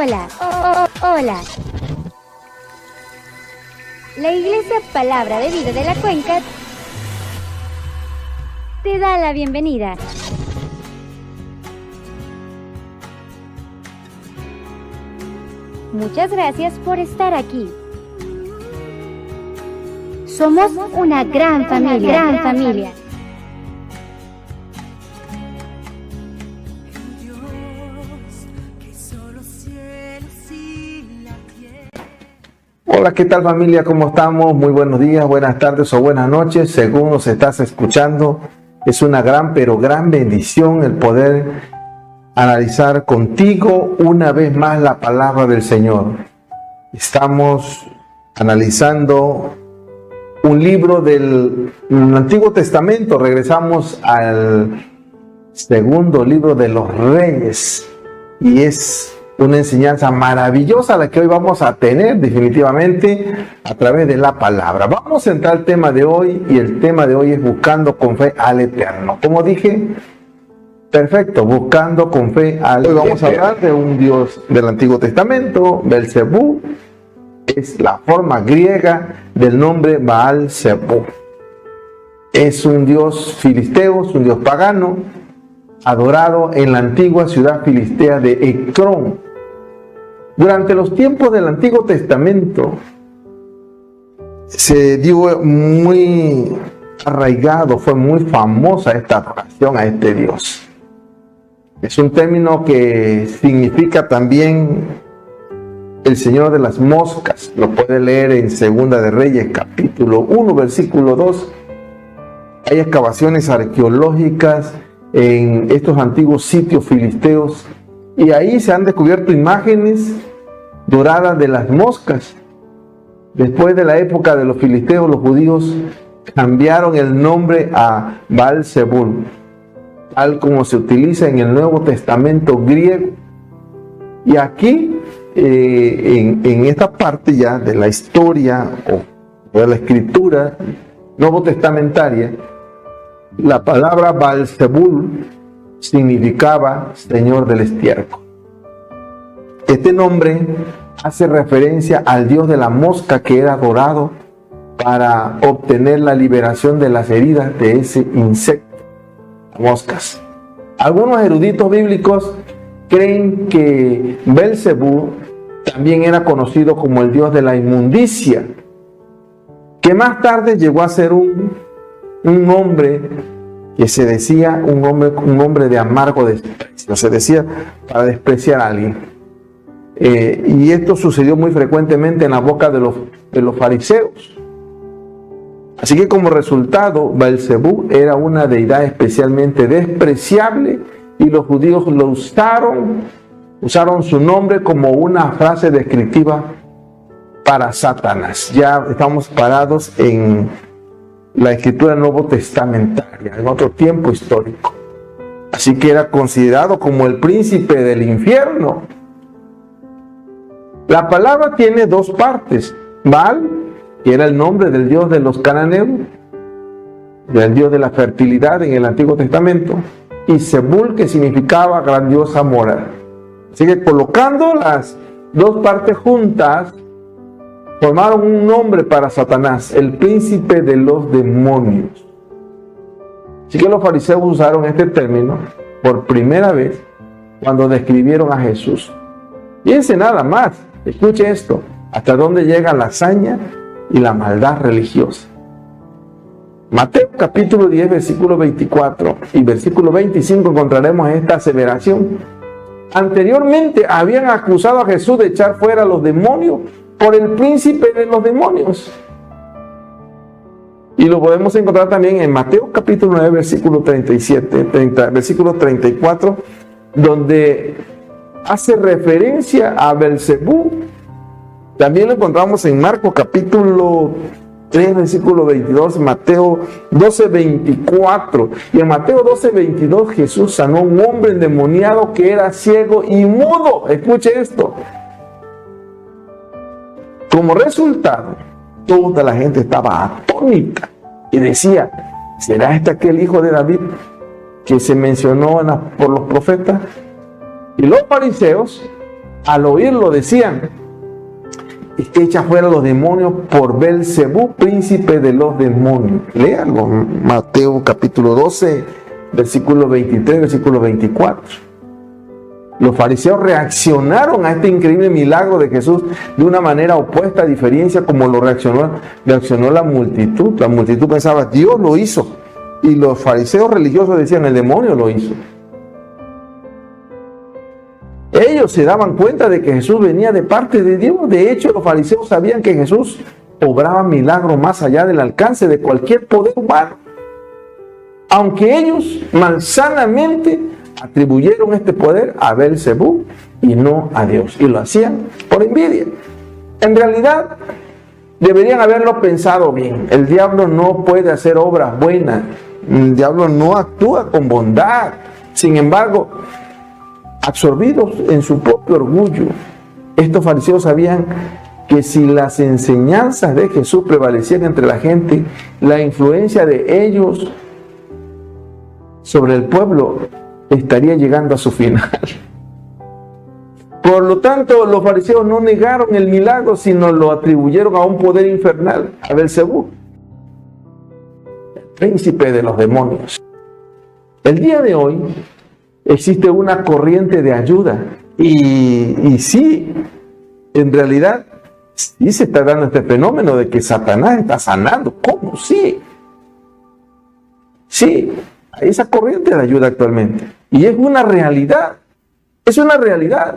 Hola, hola. La Iglesia Palabra de Vida de la Cuenca te da la bienvenida. Muchas gracias por estar aquí. Somos una gran familia. Hola, ¿qué tal familia? ¿Cómo estamos? Muy buenos días, buenas tardes o buenas noches, según nos estás escuchando. Es una gran, pero gran bendición el poder analizar contigo una vez más la palabra del Señor. Estamos analizando un libro del Antiguo Testamento. Regresamos al segundo libro de los Reyes y es una enseñanza maravillosa la que hoy vamos a tener definitivamente a través de la palabra. Vamos a entrar al tema de hoy y el tema de hoy es buscando con fe al Eterno. Como dije, perfecto, buscando con fe al Eterno. Hoy vamos a hablar de un Dios del Antiguo Testamento, Belzebú. Es la forma griega del nombre Baal-Zebú. Es un dios filisteo, es un dios pagano, adorado en la antigua ciudad filistea de Ecrón. Durante los tiempos del Antiguo Testamento se dio muy arraigado, fue muy famosa esta adoración a este dios. Es un término que significa también el Señor de las moscas. Lo puede leer en Segunda de Reyes, capítulo 1, versículo 2. Hay excavaciones arqueológicas en estos antiguos sitios filisteos y ahí se han descubierto imágenes doradas de las moscas. Después de la época de los filisteos, los judíos cambiaron el nombre a Baal-Zebul, tal como se utiliza en el Nuevo Testamento griego. Y aquí, en esta parte ya de la historia o de la escritura nuevo testamentaria, la palabra Baal-Zebul significaba Señor del estiércol. Este nombre hace referencia al dios de la mosca que era adorado para obtener la liberación de las heridas de ese insecto, moscas. Algunos eruditos bíblicos creen que Belzebú también era conocido como el dios de la inmundicia, que más tarde llegó a ser un hombre que se decía un hombre de amargo desprecio, se decía para despreciar a alguien. Y esto sucedió muy frecuentemente en la boca de los fariseos. Así que como resultado, Belzebú era una deidad especialmente despreciable y los judíos lo usaron su nombre como una frase descriptiva para Satanás. Ya estamos parados en la escritura nuevo testamentaria, en otro tiempo histórico. Así que era considerado como el príncipe del infierno. La palabra tiene dos partes. Baal, que era el nombre del dios de los cananeos, del dios de la fertilidad en el Antiguo Testamento, y Zebul, que significaba grandiosa morada. Así que colocando las dos partes juntas, formaron un nombre para Satanás, el príncipe de los demonios. Así que los fariseos usaron este término por primera vez cuando describieron a Jesús. Fíjense nada más, escuche esto, hasta dónde llega la hazaña y la maldad religiosa. Mateo capítulo 10, versículo 24 y versículo 25 encontraremos esta aseveración. Anteriormente habían acusado a Jesús de echar fuera a los demonios por el príncipe de los demonios. Y lo podemos encontrar también en Mateo capítulo 9, versículo versículo 34, donde hace referencia a Belzebú. También lo encontramos en Marcos capítulo 3, versículo 22, Mateo 12, 24. Y en Mateo 12, 22 Jesús sanó a un hombre endemoniado que era ciego y mudo. Escuche esto. Como resultado, toda la gente estaba atónita y decía, ¿será este aquel hijo de David que se mencionó por los profetas? Y los fariseos, al oírlo, decían, que echa fuera los demonios por Belzebú, príncipe de los demonios. Léanlo, Mateo capítulo 12, versículo 23, versículo 24. Los fariseos reaccionaron a este increíble milagro de Jesús de una manera opuesta, a diferencia como lo reaccionó la multitud. La multitud pensaba, Dios lo hizo. Y los fariseos religiosos decían, el demonio lo hizo. Ellos ellos se daban cuenta de que Jesús venía de parte de Dios. De hecho, los fariseos sabían que Jesús obraba milagros más allá del alcance de cualquier poder humano. Aunque ellos malsanamente atribuyeron este poder a Beelzebú y no a Dios. Y lo hacían por envidia. En realidad, deberían haberlo pensado bien. El diablo no puede hacer obras buenas. El diablo no actúa con bondad. Sin embargo, absorbidos en su propio orgullo, estos fariseos sabían que si las enseñanzas de Jesús prevalecían entre la gente, la influencia de ellos sobre el pueblo estaría llegando a su final. Por lo tanto, los fariseos no negaron el milagro, sino lo atribuyeron a un poder infernal, a Beelzebú, el príncipe de los demonios. El día de hoy existe una corriente de ayuda y sí, en realidad, sí se está dando este fenómeno de que Satanás está sanando. ¿Cómo? Sí. Sí, hay esa corriente de ayuda actualmente. Y es una realidad. Es una realidad.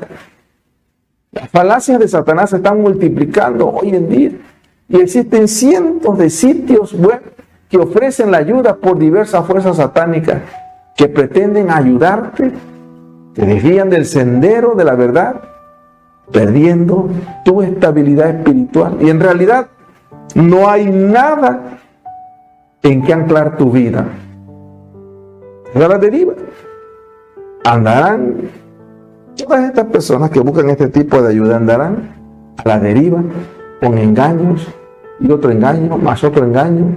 Las falacias de Satanás se están multiplicando hoy en día. Y existen cientos de sitios web que ofrecen la ayuda por diversas fuerzas satánicas que pretenden ayudarte, te desvían del sendero de la verdad, perdiendo tu estabilidad espiritual. Y en realidad no hay nada en que anclar tu vida. Es a la deriva. Andarán, todas estas personas que buscan este tipo de ayuda andarán a la deriva con engaños y otro engaño, más otro engaño,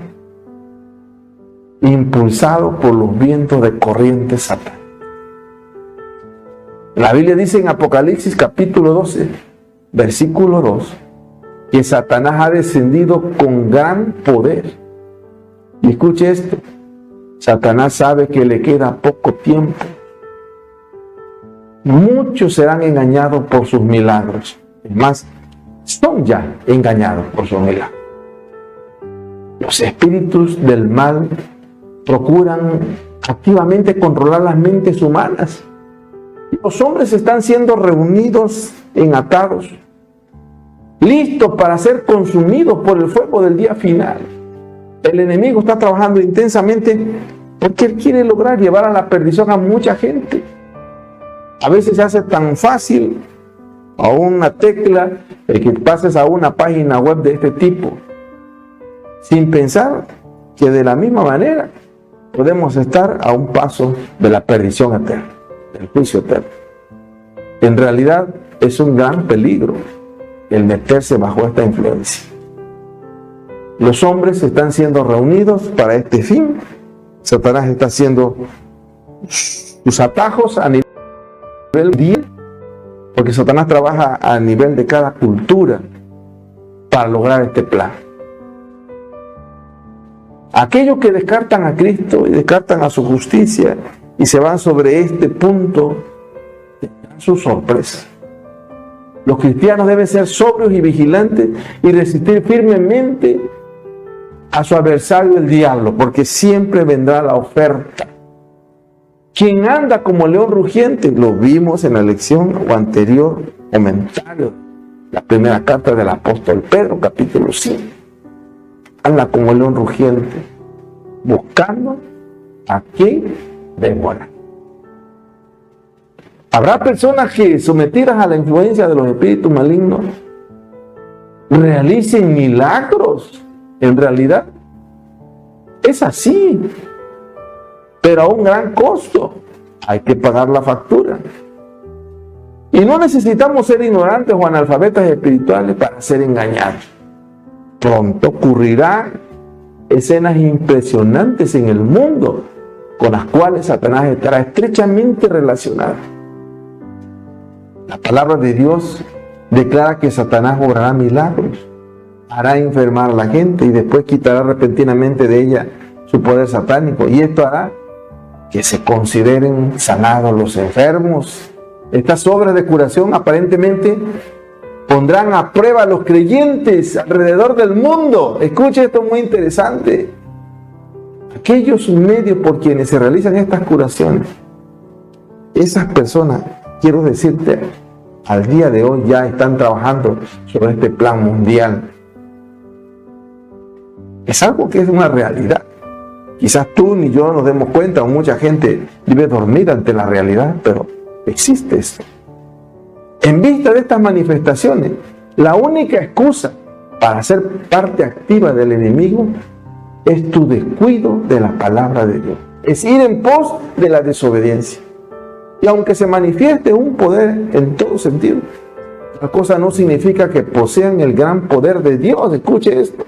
impulsados por los vientos de corriente satánica. La Biblia dice en Apocalipsis capítulo 12, versículo 2, que Satanás ha descendido con gran poder. Y escuche esto, Satanás sabe que le queda poco tiempo. Muchos serán engañados por sus milagros. Es más, son ya engañados por sus milagros. Los espíritus del mal procuran activamente controlar las mentes humanas. Los hombres están siendo reunidos en atados, listos para ser consumidos por el fuego del día final. El enemigo está trabajando intensamente porque él quiere lograr llevar a la perdición a mucha gente. A veces se hace tan fácil a una tecla el que pases a una página web de este tipo, sin pensar que de la misma manera podemos estar a un paso de la perdición eterna, del juicio eterno. En realidad es un gran peligro el meterse bajo esta influencia. Los hombres están siendo reunidos para este fin. Satanás está haciendo sus atajos a nivel día, porque Satanás trabaja a nivel de cada cultura para lograr este plan. Aquellos que descartan a Cristo y descartan a su justicia y se van sobre este punto, tendrán su sorpresa. Los cristianos deben ser sobrios y vigilantes y resistir firmemente a su adversario el diablo, porque siempre vendrá la oferta. Quien anda como león rugiente, lo vimos en la lección o anterior comentario, la primera carta del apóstol Pedro, capítulo 5. Anda como león rugiente, buscando a quien devorar. Habrá personas que, sometidas a la influencia de los espíritus malignos, realicen milagros. En realidad, es así, pero a un gran costo. Hay que pagar la factura. Y no necesitamos ser ignorantes o analfabetas espirituales para ser engañados. Pronto ocurrirán escenas impresionantes en el mundo con las cuales Satanás estará estrechamente relacionado. La palabra de Dios declara que Satanás obrará milagros, hará enfermar a la gente y después quitará repentinamente de ella su poder satánico. Y esto hará que se consideren sanados los enfermos. Estas obras de curación aparentemente pondrán a prueba a los creyentes alrededor del mundo. Escuche esto muy interesante. Aquellos medios por quienes se realizan estas curaciones, esas personas, quiero decirte, al día de hoy ya están trabajando sobre este plan mundial. Es algo que es una realidad. Quizás tú ni yo nos demos cuenta, o mucha gente vive dormida ante la realidad, pero existe esto. En vista de estas manifestaciones, la única excusa para ser parte activa del enemigo es tu descuido de la palabra de Dios. Es ir en pos de la desobediencia. Y aunque se manifieste un poder en todo sentido, la cosa no significa que posean el gran poder de Dios. Escuche esto.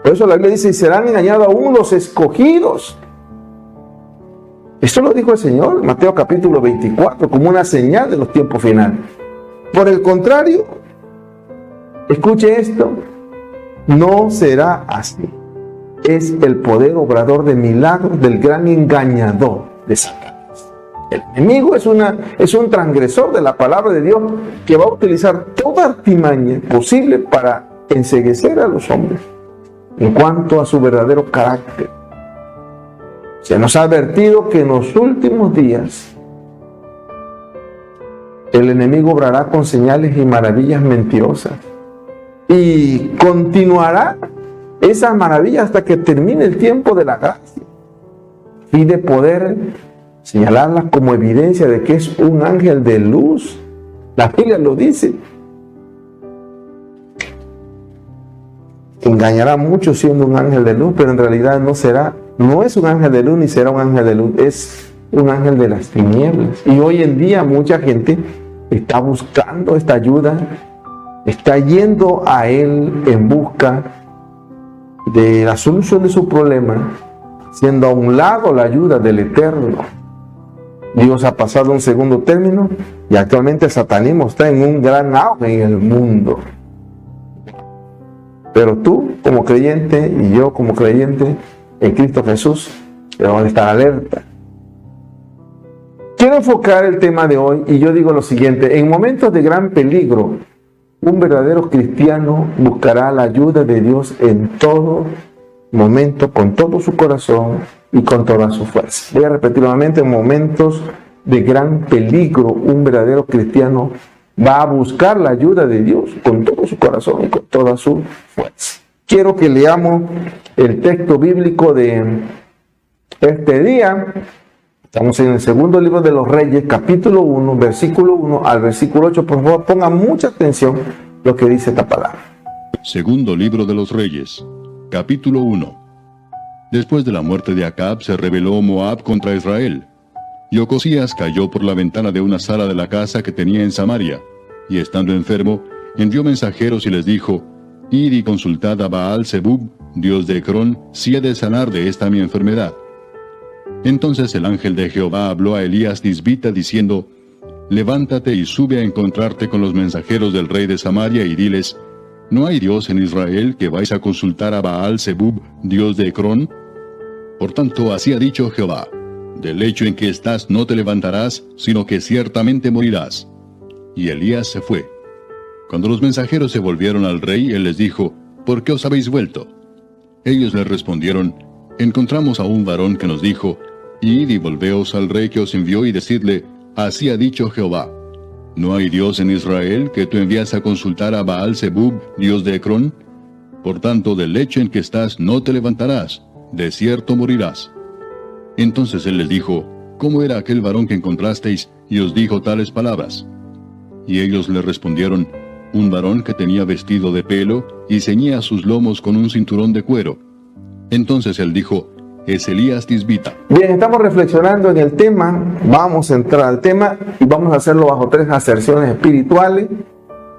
Por eso la Biblia dice, y serán engañados aún los escogidos. Esto lo dijo el Señor en Mateo capítulo 24, como una señal de los tiempos finales. Por el contrario, escuche esto, no será así. Es el poder obrador de milagros del gran engañador de Satanás. El enemigo es un transgresor de la palabra de Dios que va a utilizar toda artimaña posible para enceguecer a los hombres en cuanto a su verdadero carácter. Se nos ha advertido que en los últimos días el enemigo obrará con señales y maravillas mentirosas y continuará esas maravillas hasta que termine el tiempo de la gracia, a fin de poder señalarlas como evidencia de que es un ángel de luz. La Biblia lo dice. Engañará mucho siendo un ángel de luz, pero en realidad no es un ángel de luz ni será un ángel de luz, es un ángel de las tinieblas. Y hoy en día mucha gente está buscando esta ayuda, está yendo a él en busca de la solución de su problema, haciendo a un lado la ayuda del Eterno. Dios ha pasado a un segundo término y actualmente el satanismo está en un gran auge en el mundo. Pero tú como creyente y yo como creyente en Cristo Jesús debemos estar alerta. Quiero enfocar el tema de hoy y yo digo lo siguiente: en momentos de gran peligro, un verdadero cristiano buscará la ayuda de Dios en todo momento, con todo su corazón y con toda su fuerza. Voy a repetir nuevamente: en momentos de gran peligro, un verdadero cristiano va a buscar la ayuda de Dios con todo su corazón y con toda su fuerza. Quiero que leamos el texto bíblico de este día. Estamos en el segundo libro de los Reyes, capítulo 1, versículo 1 al versículo 8. Por favor, pongan mucha atención a lo que dice esta palabra. Segundo libro de los Reyes, capítulo 1. Después de la muerte de Acab, se rebeló Moab contra Israel. Y Ocosías cayó por la ventana de una sala de la casa que tenía en Samaria, y estando enfermo, envió mensajeros y les dijo: Id y consultad a Baal-Zebub, dios de Ecrón, si he de sanar de esta mi enfermedad. Entonces el ángel de Jehová habló a Elías Tisbita diciendo: Levántate y sube a encontrarte con los mensajeros del rey de Samaria y diles: ¿No hay Dios en Israel que vais a consultar a Baal-Zebub, dios de Ecrón? Por tanto, así ha dicho Jehová: Del lecho en que estás no te levantarás, sino que ciertamente morirás. Y Elías se fue. Cuando los mensajeros se volvieron al rey, él les dijo: ¿Por qué os habéis vuelto? Ellos le respondieron: Encontramos a un varón que nos dijo: Id y volveos al rey que os envió y decidle: Así ha dicho Jehová: ¿No hay Dios en Israel que tú envías a consultar a Baal-Zebub, dios de Ecrón? Por tanto, del lecho en que estás no te levantarás, de cierto morirás. Entonces él les dijo: ¿Cómo era aquel varón que encontrasteis y os dijo tales palabras? Y ellos le respondieron: Un varón que tenía vestido de pelo y ceñía sus lomos con un cinturón de cuero. Entonces él dijo: Es Elías Tisbita. Bien, estamos reflexionando en el tema. Vamos a entrar al tema y vamos a hacerlo bajo 3 aserciones espirituales.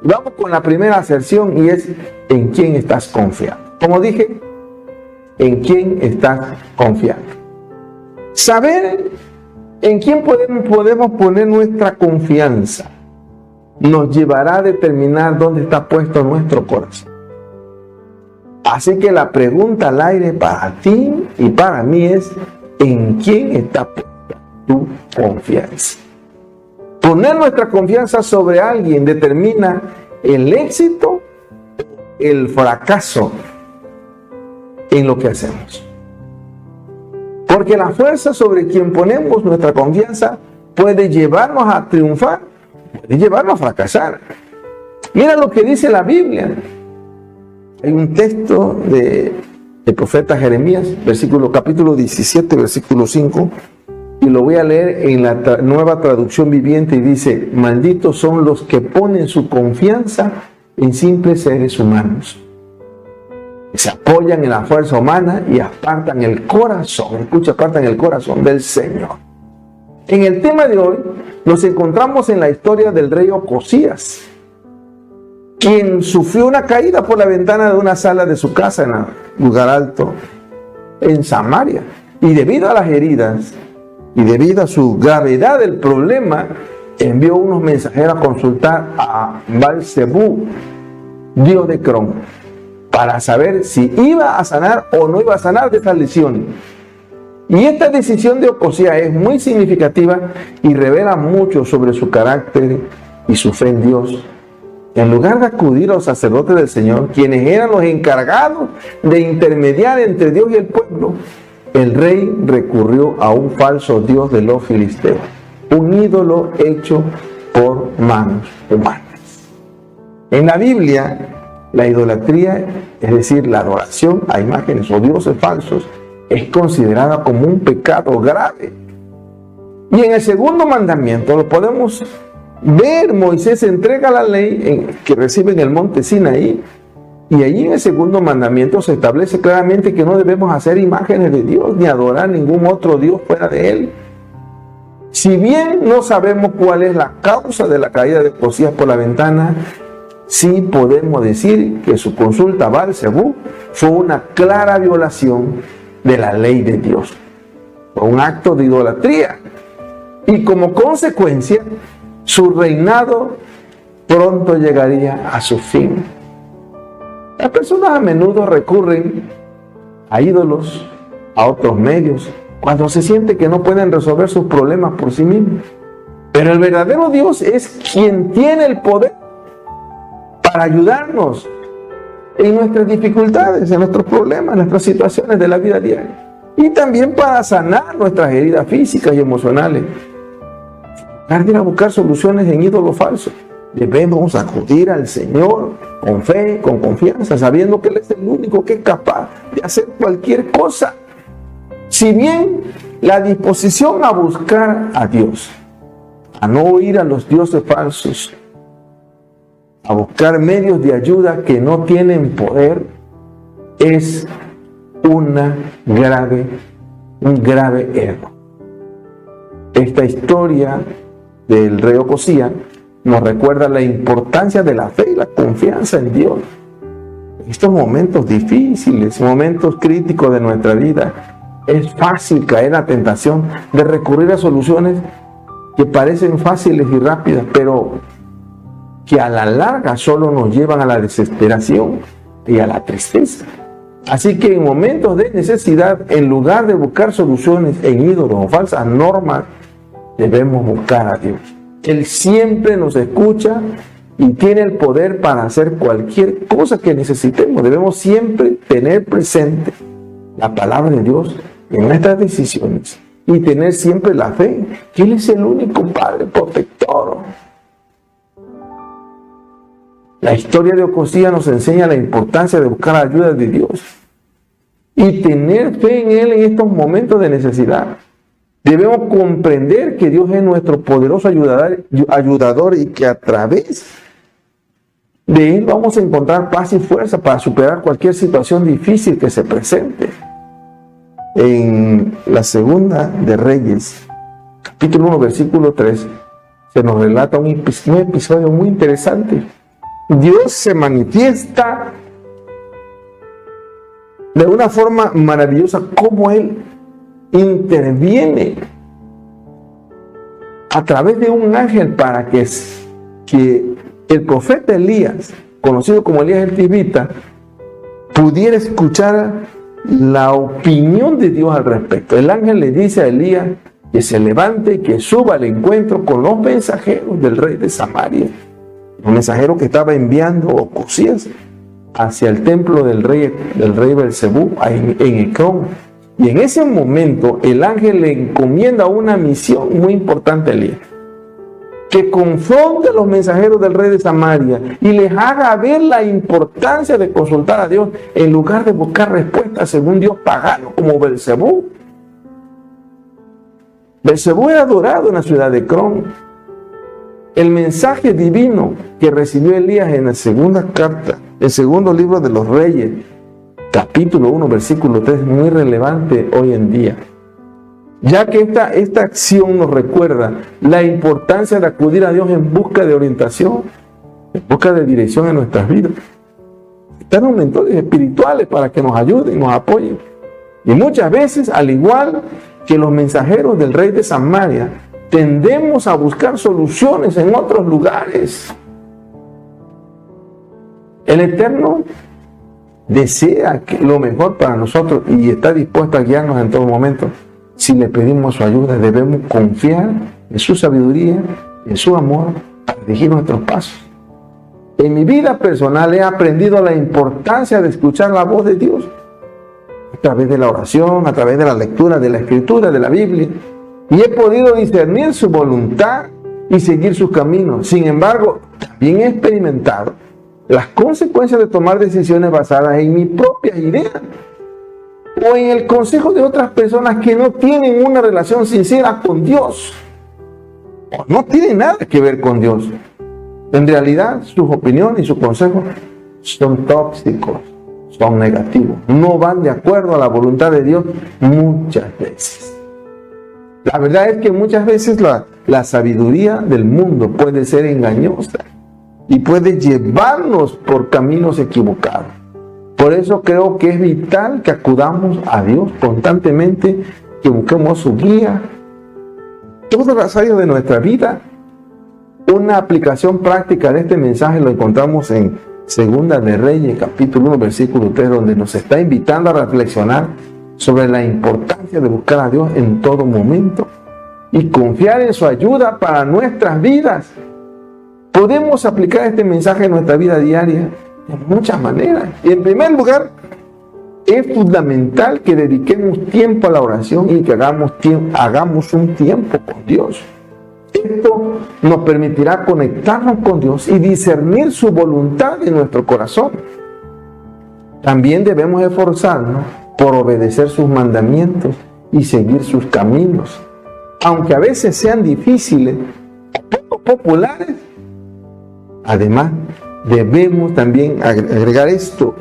Vamos con la primera aserción y es: ¿en quién estás confiando? Como dije, ¿en quién estás confiando? Saber en quién podemos poner nuestra confianza nos llevará a determinar dónde está puesto nuestro corazón. Así que la pregunta al aire para ti y para mí es: ¿en quién está puesta tu confianza? Poner nuestra confianza sobre alguien determina el éxito, el fracaso en lo que hacemos. Porque la fuerza sobre quien ponemos nuestra confianza puede llevarnos a triunfar, puede llevarlo a fracasar. Mira lo que dice la Biblia. Hay un texto del profeta Jeremías, capítulo 17, versículo 5, y lo voy a leer en la nueva traducción viviente, y dice: malditos son los que ponen su confianza en simples seres humanos, que se apoyan en la fuerza humana y apartan el corazón, apartan el corazón del Señor. En el tema de hoy nos encontramos en la historia del rey Ocosías, quien sufrió una caída por la ventana de una sala de su casa en el lugar alto, en Samaria. Y debido a las heridas y debido a su gravedad del problema, envió unos mensajeros a consultar a Baal-Zebú, dios de Cron, para saber si iba a sanar o no iba a sanar de estas lesiones. Y esta decisión de Ocosías es muy significativa y revela mucho sobre su carácter y su fe en Dios. En lugar de acudir a los sacerdotes del Señor, quienes eran los encargados de intermediar entre Dios y el pueblo, el rey recurrió a un falso dios de los filisteos, un ídolo hecho por manos humanas. En la Biblia, la idolatría, es decir, la adoración a imágenes o dioses falsos, es considerada como un pecado grave. Y en el segundo mandamiento lo podemos ver. Moisés entrega la ley que recibe en el monte Sinaí, y allí en el segundo mandamiento se establece claramente que no debemos hacer imágenes de Dios ni adorar ningún otro Dios fuera de Él. Si bien no sabemos cuál es la causa de la caída de Ocosías por la ventana, sí podemos decir que su consulta a Baal-Zebú fue una clara violación de la ley de Dios. Fue un acto de idolatría, y como consecuencia su reinado pronto llegaría a su fin. Las personas a menudo recurren a ídolos, a otros medios, cuando se siente que no pueden resolver sus problemas por sí mismos. Pero el verdadero Dios es quien tiene el poder para ayudarnos en nuestras dificultades, en nuestros problemas, en nuestras situaciones de la vida diaria. Y también para sanar nuestras heridas físicas y emocionales. En ir a buscar soluciones en ídolos falsos, debemos acudir al Señor con fe, con confianza, sabiendo que Él es el único que es capaz de hacer cualquier cosa. Si bien la disposición a buscar a Dios, a no ir a los dioses falsos, a buscar medios de ayuda que no tienen poder, es un grave error. Esta historia del rey Ocosías nos recuerda la importancia de la fe y la confianza en Dios. En estos momentos difíciles, momentos críticos de nuestra vida, es fácil caer en la tentación de recurrir a soluciones que parecen fáciles y rápidas, pero que a la larga solo nos llevan a la desesperación y a la tristeza. Así que en momentos de necesidad, en lugar de buscar soluciones en ídolos o falsas normas, debemos buscar a Dios. Él siempre nos escucha y tiene el poder para hacer cualquier cosa que necesitemos. Debemos siempre tener presente la palabra de Dios en nuestras decisiones y tener siempre la fe que Él es el único Padre protector. La historia de Ocosías nos enseña la importancia de buscar la ayuda de Dios y tener fe en Él en estos momentos de necesidad. Debemos comprender que Dios es nuestro poderoso ayudador y que a través de Él vamos a encontrar paz y fuerza para superar cualquier situación difícil que se presente. En la segunda de Reyes, capítulo 1, versículo 3, se nos relata un episodio muy interesante. Dios se manifiesta de una forma maravillosa, como Él interviene a través de un ángel para que el profeta Elías, conocido como Elías el Tisbita, pudiera escuchar la opinión de Dios al respecto. El ángel le dice a Elías que se levante y que suba al encuentro con los mensajeros del rey de Samaria, un mensajero que estaba enviando Ocosías hacia el templo del rey Baal-Zebú en Ecrón. Y en ese momento el ángel le encomienda una misión muy importante a Elías, que confronte a los mensajeros del rey de Samaria y les haga ver la importancia de consultar a Dios en lugar de buscar respuestas según Dios pagano, como Belcebú. Belcebú era adorado en la ciudad de Cron. El mensaje divino que recibió Elías en la segunda carta, el segundo libro de los Reyes, capítulo 1, versículo 3, es muy relevante hoy en día, ya que esta acción nos recuerda la importancia de acudir a Dios en busca de orientación, en busca de dirección en nuestras vidas. Están los mentores espirituales para que nos ayuden, nos apoyen. Y muchas veces, al igual que los mensajeros del rey de Samaria, tendemos a buscar soluciones en otros lugares. El Eterno desea lo mejor para nosotros y está dispuesto a guiarnos en todo momento. Si le pedimos su ayuda, debemos confiar en su sabiduría, en su amor, para dirigir nuestros pasos. En mi vida personal he aprendido la importancia de escuchar la voz de Dios a través de la oración, a través de la lectura de la Escritura, de la Biblia, y he podido discernir su voluntad y seguir sus caminos. Sin embargo, también he experimentado las consecuencias de tomar decisiones basadas en mis propias ideas o en el consejo de otras personas que no tienen una relación sincera con Dios o no tienen nada que ver con Dios. En realidad, sus opiniones y sus consejos son tóxicos, son negativos, no van de acuerdo a la voluntad de Dios muchas veces. La verdad es que muchas veces la sabiduría del mundo puede ser engañosa y puede llevarnos por caminos equivocados. Por eso creo que es vital que acudamos a Dios constantemente, que busquemos su guía. Todas las áreas de nuestra vida. Una aplicación práctica de este mensaje lo encontramos en Segunda de Reyes, capítulo 1, versículo 3, donde nos está invitando a reflexionar sobre la importancia de buscar a Dios en todo momento y confiar en su ayuda para nuestras vidas. Podemos aplicar este mensaje en nuestra vida diaria de muchas maneras. Y en primer lugar, es fundamental que dediquemos tiempo a la oración y que hagamos un tiempo con Dios. Esto nos permitirá conectarnos con Dios y discernir su voluntad en nuestro corazón. También debemos esforzarnos por obedecer sus mandamientos y seguir sus caminos, aunque a veces sean difíciles o poco populares. Además, debemos también agregar esto: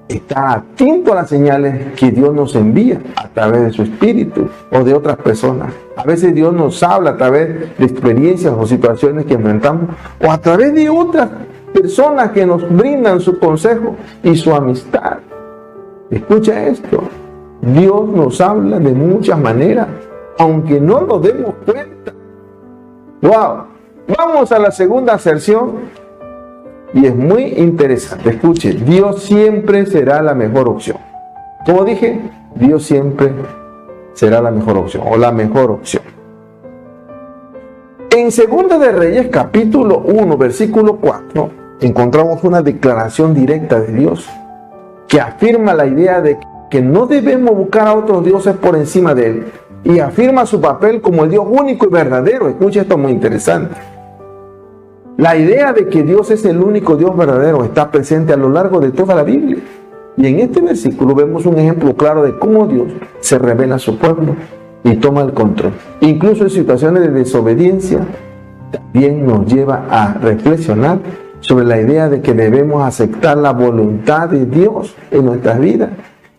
estar atento a las señales que Dios nos envía a través de su Espíritu o de otras personas. A veces Dios nos habla a través de experiencias o situaciones que enfrentamos, o a través de otras personas que nos brindan su consejo y su amistad. Escucha esto: Dios nos habla de muchas maneras, aunque no nos demos cuenta. ¡Wow! Vamos a la segunda aserción. Y es muy interesante. Escuche, Dios siempre será la mejor opción. Como dije, Dios siempre será la mejor opción, o la mejor opción. En Segunda de Reyes, capítulo 1, versículo 4, encontramos una declaración directa de Dios que afirma la idea de que no debemos buscar a otros dioses por encima de Él, y afirma su papel como el Dios único y verdadero. Escuche, esto es muy interesante. La idea de que Dios es el único Dios verdadero está presente a lo largo de toda la Biblia. Y en este versículo vemos un ejemplo claro de cómo Dios se revela a su pueblo y toma el control. Incluso en situaciones de desobediencia, también nos lleva a reflexionar sobre la idea de que debemos aceptar la voluntad de Dios en nuestras vidas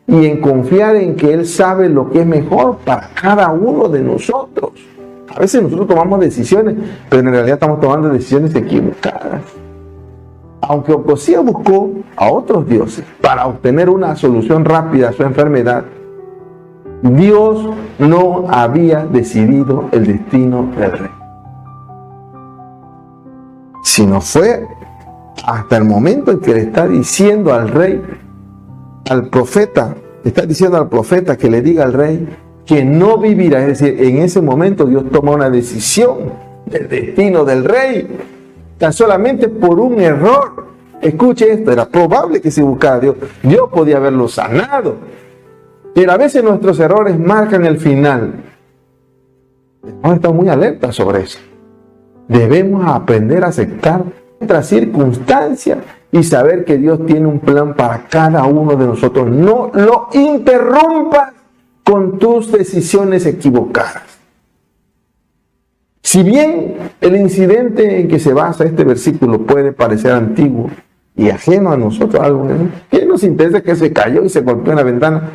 y en confiar en que Él sabe lo que es mejor para cada uno de nosotros. A veces nosotros tomamos decisiones, pero en realidad estamos tomando decisiones equivocadas. Aunque Ocosías buscó a otros dioses para obtener una solución rápida a su enfermedad, Dios no había decidido el destino del rey. Sino fue hasta el momento en que le está diciendo al rey, al profeta, que le diga al rey que no vivirá. Es decir, en ese momento Dios toma una decisión del destino del rey, tan solamente por un error. Escuche esto: era probable que se buscara a Dios. Dios podía haberlo sanado, pero a veces nuestros errores marcan el final. Debemos estar muy alerta sobre eso. Debemos aprender a aceptar nuestras circunstancias y saber que Dios tiene un plan para cada uno de nosotros. No lo interrumpas con tus decisiones equivocadas. Si bien el incidente en que se basa este versículo puede parecer antiguo y ajeno a nosotros, algo que nos interesa que se cayó y se golpeó en la ventana,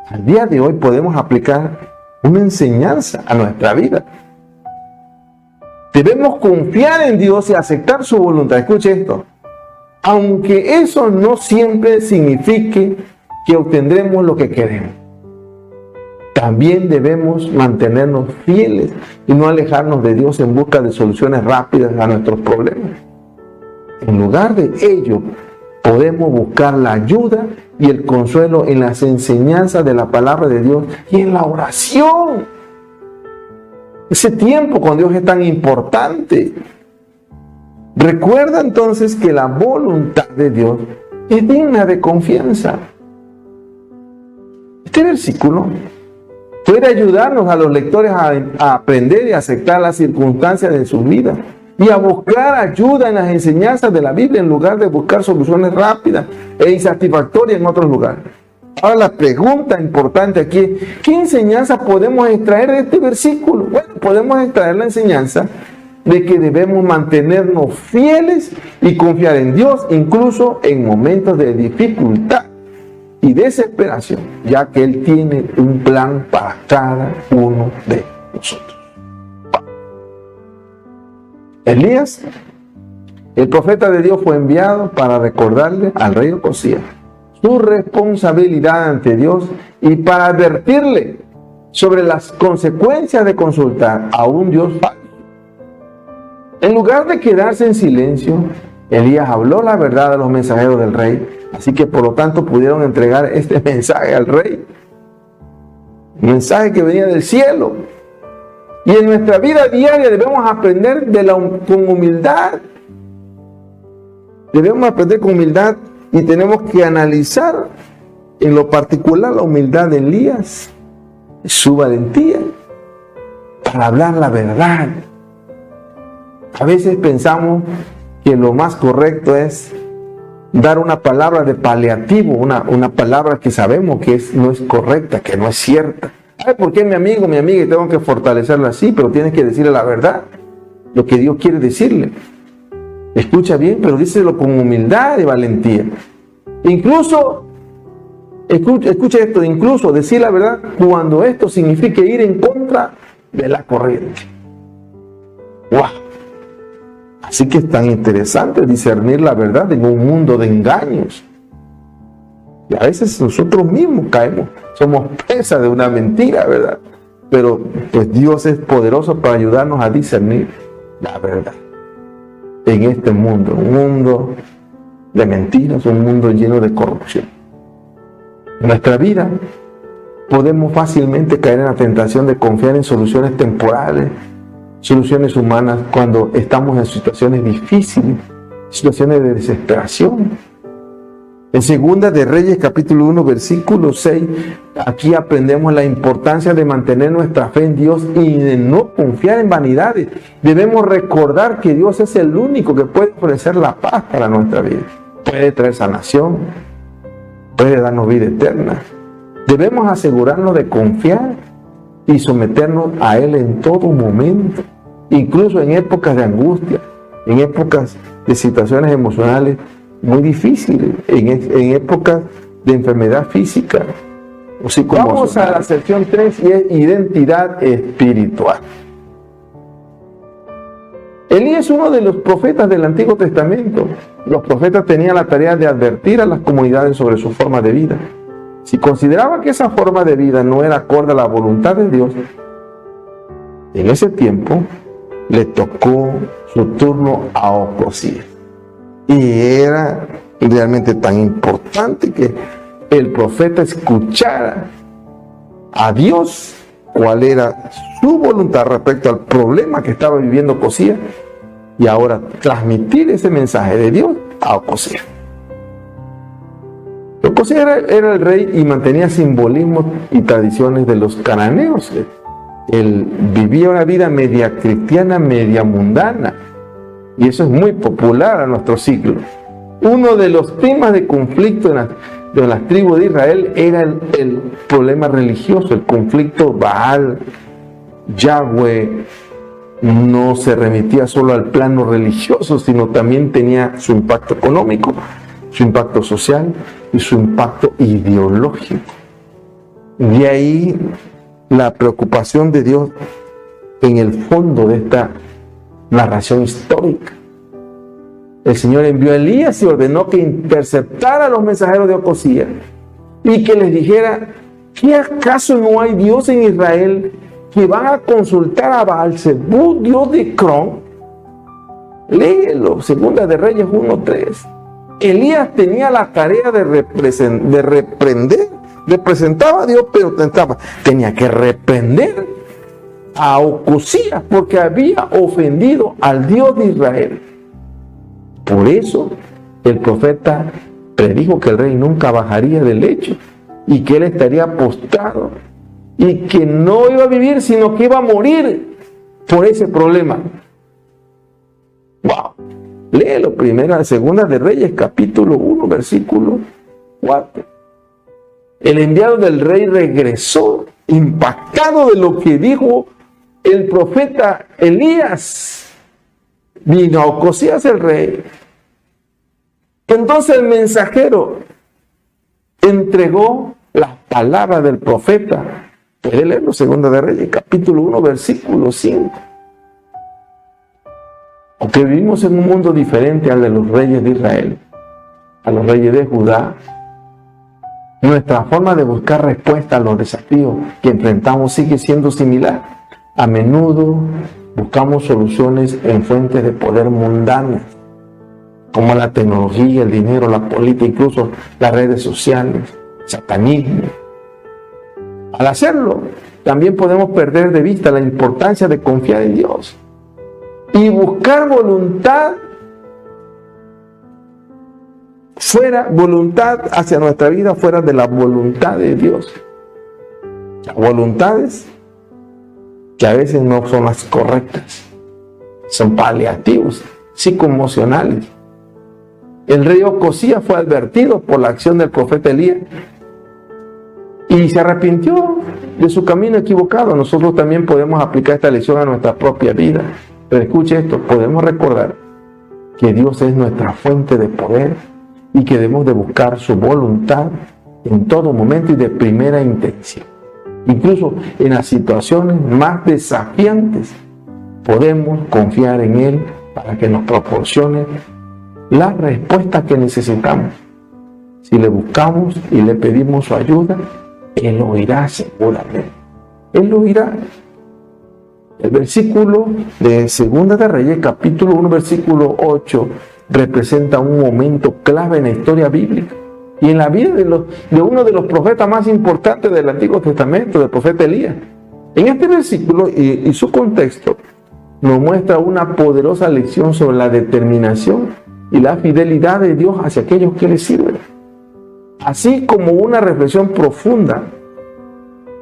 al día de hoy podemos aplicar una enseñanza a nuestra vida. Debemos confiar en Dios y aceptar su voluntad. Escuche esto. Aunque eso no siempre signifique que obtendremos lo que queremos, también debemos mantenernos fieles y no alejarnos de Dios en busca de soluciones rápidas a nuestros problemas. En lugar de ello, podemos buscar la ayuda y el consuelo en las enseñanzas de la palabra de Dios y en la oración. Ese tiempo con Dios es tan importante. Recuerda entonces que la voluntad de Dios es digna de confianza. Este versículo puede ayudarnos a los lectores a aprender y aceptar las circunstancias de su vida y a buscar ayuda en las enseñanzas de la Biblia en lugar de buscar soluciones rápidas e insatisfactorias en otros lugares. Ahora la pregunta importante aquí es, ¿qué enseñanza podemos extraer de este versículo? Bueno, podemos extraer la enseñanza de que debemos mantenernos fieles y confiar en Dios incluso en momentos de dificultad y desesperación, ya que Él tiene un plan para cada uno de nosotros. Elías, el profeta de Dios, fue enviado para recordarle al rey Ocosías su responsabilidad ante Dios y para advertirle sobre las consecuencias de consultar a un Dios falso. En lugar de quedarse en silencio, Elías habló la verdad a los mensajeros del rey, así que por lo tanto pudieron entregar este mensaje al rey. Un mensaje que venía del cielo. Y en nuestra vida diaria debemos aprender con humildad. Debemos aprender con humildad y tenemos que analizar en lo particular la humildad de Elías, su valentía para hablar la verdad. A veces pensamos que lo más correcto es dar una palabra de paliativo, una palabra que sabemos que no es correcta, que no es cierta. Ay, ¿por qué mi amigo, mi amiga, y tengo que fortalecerla así? Pero tienes que decirle la verdad, lo que Dios quiere decirle. Escucha bien, pero díselo con humildad y valentía. Incluso, escucha esto, incluso decir la verdad cuando esto signifique ir en contra de la corriente. ¡Wow! Así que es tan interesante discernir la verdad en un mundo de engaños. Y a veces nosotros mismos caemos, somos presa de una mentira, ¿verdad? Pero pues Dios es poderoso para ayudarnos a discernir la verdad en este mundo, un mundo de mentiras, un mundo lleno de corrupción. En nuestra vida podemos fácilmente caer en la tentación de confiar en soluciones temporales, soluciones humanas cuando estamos en situaciones difíciles, situaciones de desesperación. En Segunda de Reyes, capítulo 1, versículo 6, aquí aprendemos la importancia de mantener nuestra fe en Dios y de no confiar en vanidades. Debemos recordar que Dios es el único que puede ofrecer la paz para nuestra vida. Puede traer sanación, puede darnos vida eterna. Debemos asegurarnos de confiar y someternos a Él en todo momento, incluso en épocas de angustia, en épocas de situaciones emocionales muy difíciles, en épocas de enfermedad física o psicológica. Vamos a la sección 3 y es identidad espiritual. Elías es uno de los profetas del Antiguo Testamento. Los profetas tenían la tarea de advertir a las comunidades sobre su forma de vida. Si consideraba que esa forma de vida no era acorde a la voluntad de Dios, en ese tiempo le tocó su turno a Ocosías. Y era realmente tan importante que el profeta escuchara a Dios cuál era su voluntad respecto al problema que estaba viviendo Ocosías y ahora transmitir ese mensaje de Dios a Ocosías. Ocosías era el rey y mantenía simbolismos y tradiciones de los cananeos. Él vivía una vida media cristiana, media mundana. Y eso es muy popular a nuestro siglo. Uno de los temas de conflicto de las tribus de Israel era el problema religioso, el conflicto Baal, Yahweh. No se remitía solo al plano religioso, sino también tenía su impacto económico, su impacto social y su impacto ideológico. De ahí la preocupación de Dios en el fondo de esta narración histórica. El Señor envió a Elías y ordenó que interceptara a los mensajeros de Ocosías y que les dijera: ¿qué acaso no hay Dios en Israel que van a consultar a Baal-Zebú, dios de Cron? Léelo, Segunda de Reyes 1:3. Elías tenía la tarea de reprender, representaba a Dios, pero tenía que reprender a Ocosías porque había ofendido al Dios de Israel. Por eso el profeta predijo que el rey nunca bajaría del lecho y que él estaría postrado y que no iba a vivir, sino que iba a morir por ese problema. ¡Wow! Léelo, Segunda de Reyes, capítulo 1, versículo 4. El enviado del rey regresó impactado de lo que dijo el profeta Elías. Vino a Ocosías el rey. Entonces el mensajero entregó las palabras del profeta. Puede leerlo, Segunda de Reyes, capítulo 1, versículo 5. Porque vivimos en un mundo diferente al de los reyes de Israel, a los reyes de Judá. Nuestra forma de buscar respuesta a los desafíos que enfrentamos sigue siendo similar. A menudo buscamos soluciones en fuentes de poder mundanas, como la tecnología, el dinero, la política, incluso las redes sociales, satanismo. Al hacerlo, también podemos perder de vista la importancia de confiar en Dios y buscar voluntad hacia nuestra vida fuera de la voluntad de Dios. Las voluntades que a veces no son las correctas, son paliativos, psicoemocionales. El rey Ocosías fue advertido por la acción del profeta Elías y se arrepintió de su camino equivocado. Nosotros también podemos aplicar esta lección a nuestra propia vida. Pero escuche esto, podemos recordar que Dios es nuestra fuente de poder y que debemos de buscar su voluntad en todo momento y de primera intención. Incluso en las situaciones más desafiantes podemos confiar en Él para que nos proporcione la respuesta que necesitamos. Si le buscamos y le pedimos su ayuda, Él lo oirá seguramente. Él lo oirá. El versículo de Segunda de Reyes, capítulo 1, versículo 8, representa un momento clave en la historia bíblica y en la vida de uno de los profetas más importantes del Antiguo Testamento, del profeta Elías. En este versículo y su contexto nos muestra una poderosa lección sobre la determinación y la fidelidad de Dios hacia aquellos que le sirven, así como una reflexión profunda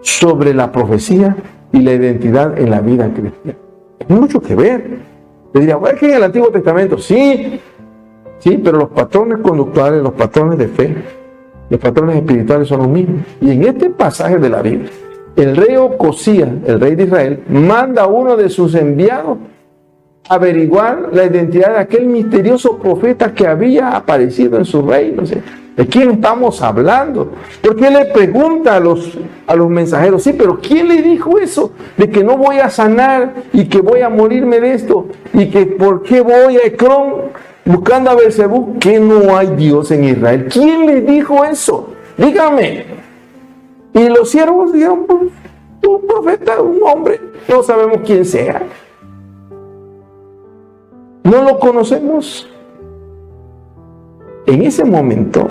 sobre la profecía y la identidad en la vida cristiana. Hay mucho que ver. Le diría, bueno, es que en el Antiguo Testamento, sí, pero los patrones conductuales, los patrones de fe, los patrones espirituales son los mismos. Y en este pasaje de la Biblia, el rey Ocosías, el rey de Israel, manda a uno de sus enviados a averiguar la identidad de aquel misterioso profeta que había aparecido en su reino. ¿De quién estamos hablando? Porque le pregunta a los mensajeros, sí, pero ¿quién le dijo eso? De que no voy a sanar y que voy a morirme de esto y que por qué voy a Ecrón buscando a Beelzebú, que no hay Dios en Israel. ¿Quién le dijo eso? Dígame. Y los siervos dijeron, pues, un profeta, un hombre, no sabemos quién sea. No lo conocemos. En ese momento,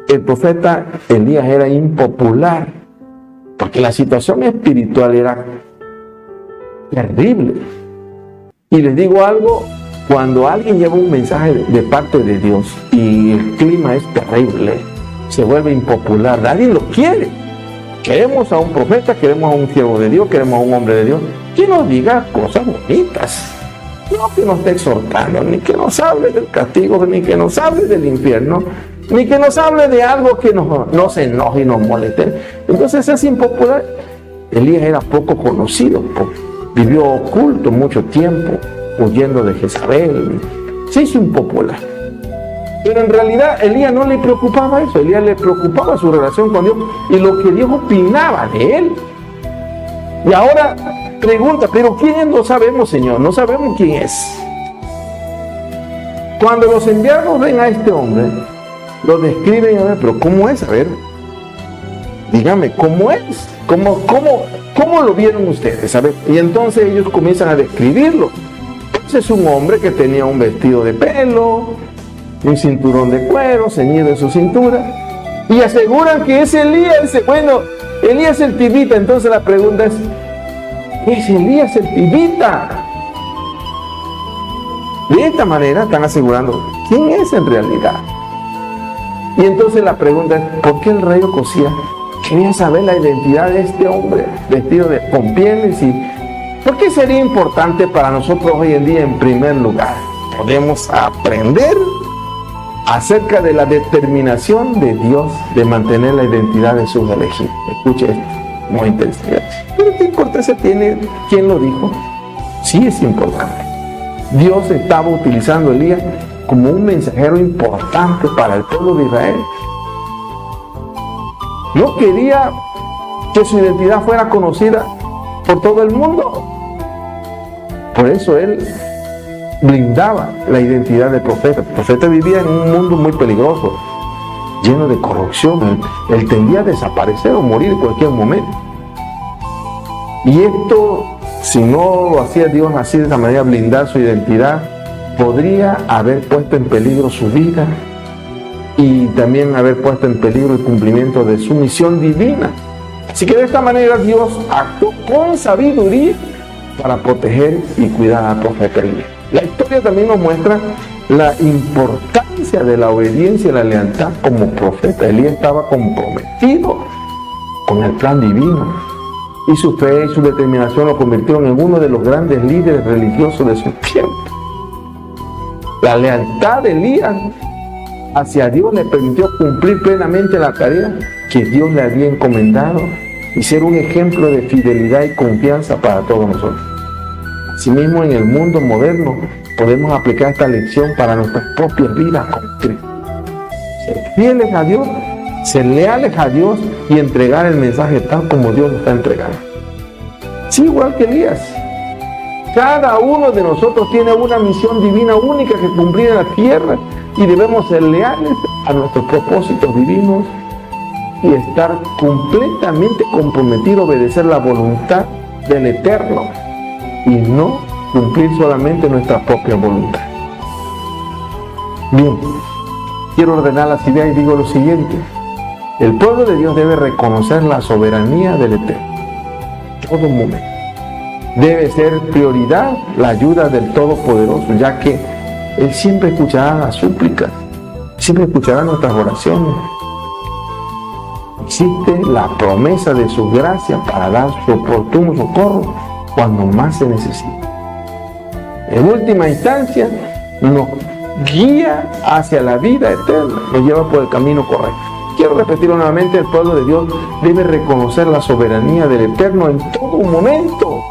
el profeta Elías era impopular, porque la situación espiritual era terrible. Y les digo algo, cuando alguien lleva un mensaje de parte de Dios y el clima es terrible, se vuelve impopular, nadie lo quiere. Queremos a un profeta, queremos a un siervo de Dios, queremos a un hombre de Dios que nos diga cosas bonitas, no que nos esté exhortando, ni que nos hable del castigo, ni que nos hable del infierno, ni que nos hable de algo que nos enoje y nos moleste. Entonces es impopular. Elías era poco conocido, vivió oculto mucho tiempo, huyendo de Jezabel, se hizo impopular. Pero en realidad Elías no le preocupaba eso, Elías le preocupaba su relación con Dios y lo que Dios opinaba de él. Y ahora pregunta, ¿pero quién es? No sabemos, Señor, no sabemos quién es. Cuando los enviados ven a este hombre, lo describen, a ver, pero ¿cómo es? A ver, dígame, ¿cómo es? ¿Cómo lo vieron ustedes? A ver, y entonces ellos comienzan a describirlo. Entonces es un hombre que tenía un vestido de pelo, un cinturón de cuero ceñido en su cintura, y aseguran que es Elías. Bueno, Elías el tibita. Entonces la pregunta es Elías el tibita? De esta manera están asegurando quién es en realidad. Y entonces la pregunta es, ¿por qué el rey Ocosías quería saber la identidad de este hombre vestido con pieles? ¿Y por qué sería importante para nosotros hoy en día? En primer lugar, podemos aprender acerca de la determinación de Dios de mantener la identidad de sus elegidos. Escuche esto, muy interesante. ¿Pero qué importancia tiene quién lo dijo? Sí es importante. Dios estaba utilizando a Elías como un mensajero importante para el pueblo de Israel. No quería que su identidad fuera conocida por todo el mundo. Por eso él blindaba la identidad del profeta. El profeta vivía en un mundo muy peligroso, lleno de corrupción. Él tendía a desaparecer o morir en cualquier momento. Y esto, si no lo hacía Dios así de esa manera, blindar su identidad, podría haber puesto en peligro su vida y también haber puesto en peligro el cumplimiento de su misión divina. Así que de esta manera Dios actuó con sabiduría para proteger y cuidar al profeta Elías. La historia también nos muestra la importancia de la obediencia y la lealtad como profeta. Elías estaba comprometido con el plan divino y su fe y su determinación lo convirtieron en uno de los grandes líderes religiosos de su tiempo. La lealtad de Elías hacia Dios le permitió cumplir plenamente la tarea que Dios le había encomendado y ser un ejemplo de fidelidad y confianza para todos nosotros. Asimismo, en el mundo moderno podemos aplicar esta lección para nuestras propias vidas con Cristo. Ser fieles a Dios, ser leales a Dios y entregar el mensaje tal como Dios lo está entregando. Sí, igual que Elías. Cada uno de nosotros tiene una misión divina única que cumplir en la tierra y debemos ser leales a nuestros propósitos divinos y estar completamente comprometidos a obedecer la voluntad del Eterno y no cumplir solamente nuestra propia voluntad. Bien, quiero ordenar las ideas y digo lo siguiente: el pueblo de Dios debe reconocer la soberanía del Eterno en todo momento. Debe ser prioridad la ayuda del Todopoderoso, ya que Él siempre escuchará las súplicas, siempre escuchará nuestras oraciones. Existe la promesa de su gracia para dar su oportuno socorro cuando más se necesita. En última instancia, nos guía hacia la vida eterna, nos lleva por el camino correcto. Quiero repetirlo nuevamente: el pueblo de Dios debe reconocer la soberanía del Eterno en todo momento.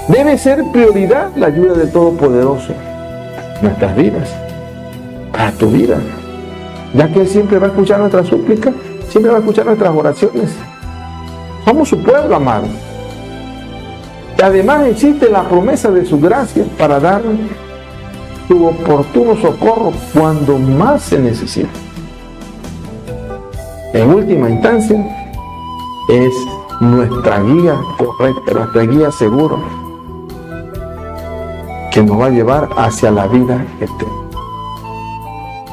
Debe ser prioridad la ayuda del Todopoderoso en nuestras vidas, para tu vida, ya que Él siempre va a escuchar nuestras súplicas, siempre va a escuchar nuestras oraciones. Somos su pueblo amado. Y además existe la promesa de su gracia para dar su oportuno socorro cuando más se necesita. En última instancia, es nuestra guía correcta, nuestra guía segura, que nos va a llevar hacia la vida eterna.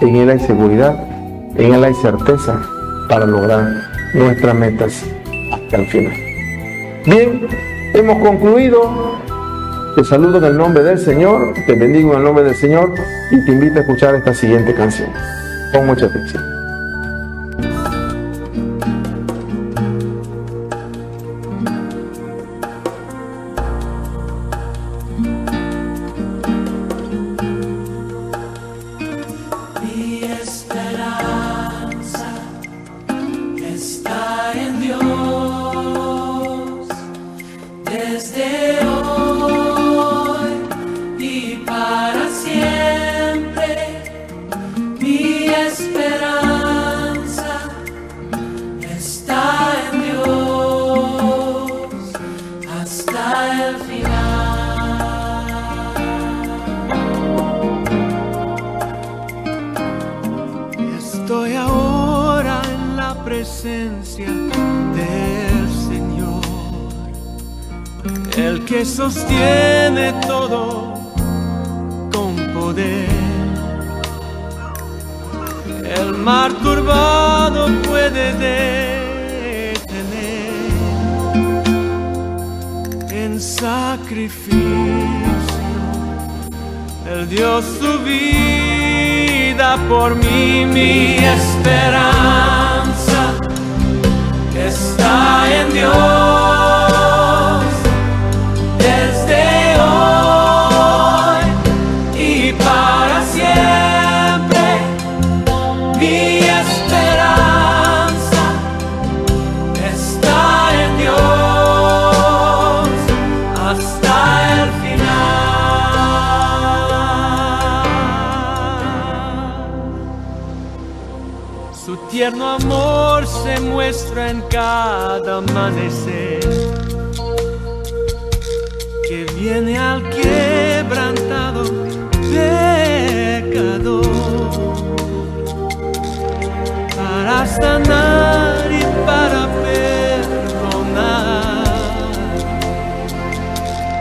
En Él hay seguridad, en Él hay certeza para lograr nuestras metas hasta el final. Bien, hemos concluido. Te saludo en el nombre del Señor, te bendigo en el nombre del Señor y te invito a escuchar esta siguiente canción. Con mucha atención. Estoy ahora en la presencia del Señor, el que sostiene todo con poder. El mar turbado puede detener en sacrificio. Él dio su vida por mí, mi esperanza está en Dios. Desde hoy y para siempre, mi esperanza está en Dios hasta el final. Su tierno amor se muestra en cada amanecer, que viene al quebrantado pecador, para sanar y para perdonar.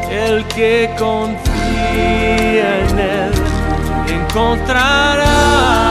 El que confía en Él encontrará